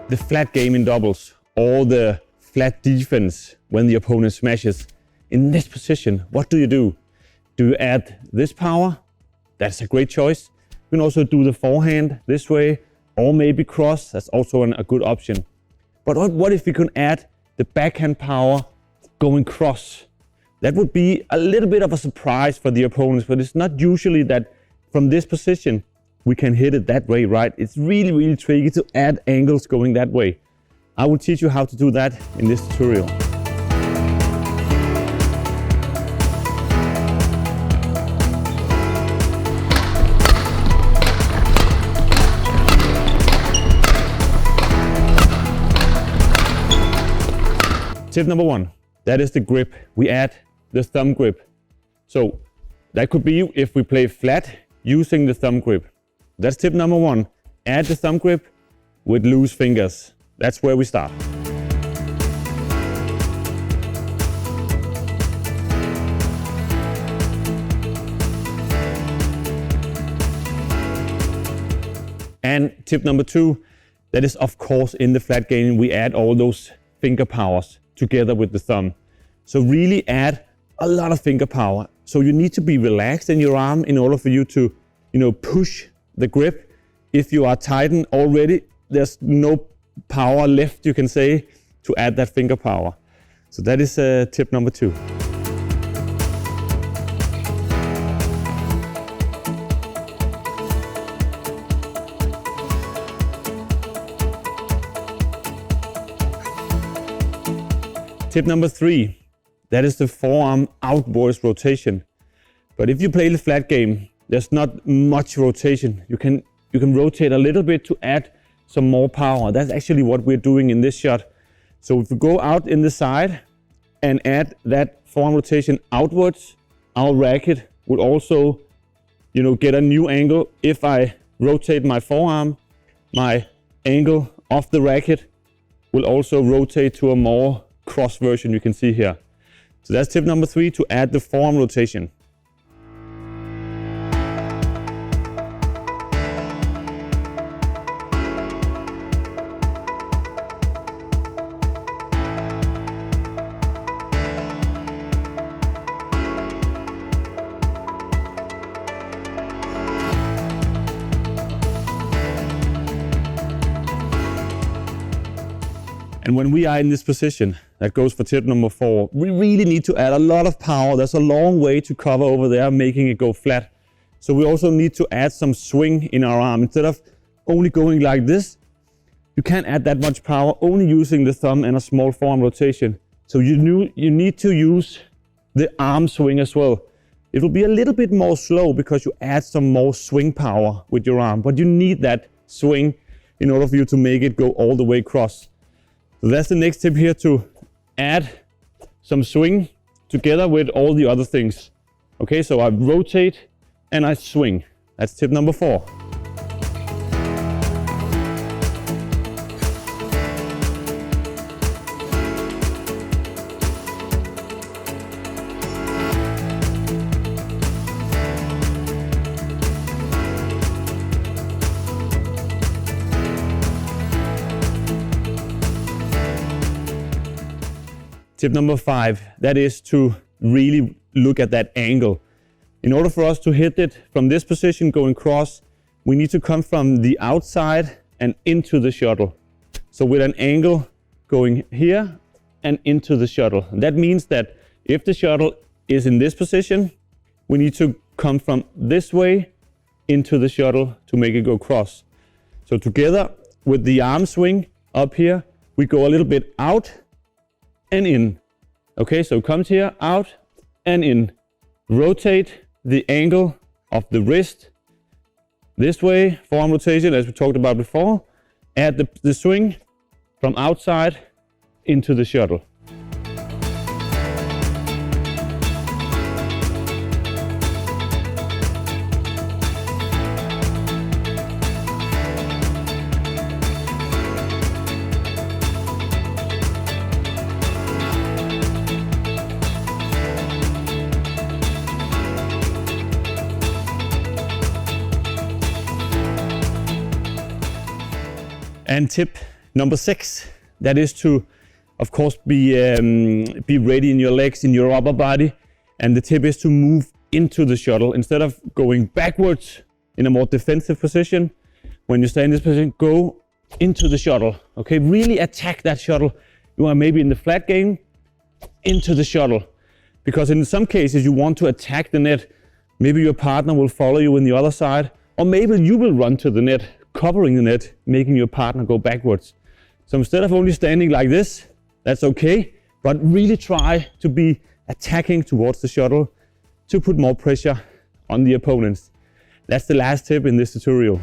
the flat game in doubles or the flat defense when the opponent smashes. In this position, what do? Do you add this power? That's a great choice. You can also do the forehand this way, or maybe cross. That's also a good option. But what if we can add the backhand power going cross? That would be a little bit of a surprise for the opponents, but it's not usually that from this position we can hit it that way, right? It's really, really tricky to add angles going that way. I will teach you how to do that in this tutorial. Tip number 1, that is the grip. We add the thumb grip. So that could be if we play flat using the thumb grip. That's tip number 1. Add the thumb grip with loose fingers. That's where we start. And tip number 2, that is of course in the flat game, we add all those finger powers together with the thumb. So really add a lot of finger power. So you need to be relaxed in your arm in order for you to, push the grip. If you are tightened already, there's no power left, you can say, to add that finger power. So that is tip number 2. Tip number 3, that is the forearm outwards rotation. But if you play the flat game, there's not much rotation. You can rotate a little bit to add some more power. That's actually what we're doing in this shot. So if we go out in the side and add that forearm rotation outwards, our racket will also, get a new angle. If I rotate my forearm, my angle of the racket will also rotate to a more cross version you can see here. So that's tip number 3, to add the forearm rotation. And when we are in this position, that goes for tip number 4, we really need to add a lot of power. There's a long way to cover over there, making it go flat. So we also need to add some swing in our arm. Instead of only going like this, you can't add that much power, only using the thumb and a small forearm rotation. So you need to use the arm swing as well. It will be a little bit more slow because you add some more swing power with your arm, but you need that swing in order for you to make it go all the way across. So that's the next tip here, to add some swing together with all the other things. Okay, so I rotate and I swing. That's tip number 4. Tip number 5, that is to really look at that angle. In order for us to hit it from this position going cross, we need to come from the outside and into the shuttle. So with an angle going here and into the shuttle. That means that if the shuttle is in this position, we need to come from this way into the shuttle to make it go cross. So together with the arm swing up here, we go a little bit out and in. Okay, so comes here, out and in. Rotate the angle of the wrist this way, forearm rotation as we talked about before. Add the swing from outside into the shuttle. And tip Number 6, that is to, of course, be ready in your legs, in your upper body. And the tip is to move into the shuttle. Instead of going backwards in a more defensive position, when you stay in this position, go into the shuttle. Okay, really attack that shuttle. You are maybe in the flat game, into the shuttle. Because in some cases you want to attack the net. Maybe your partner will follow you in the other side, or maybe you will run to the net, covering the net, making your partner go backwards. So instead of only standing like this, that's okay, but really try to be attacking towards the shuttle to put more pressure on the opponents. That's the last tip in this tutorial.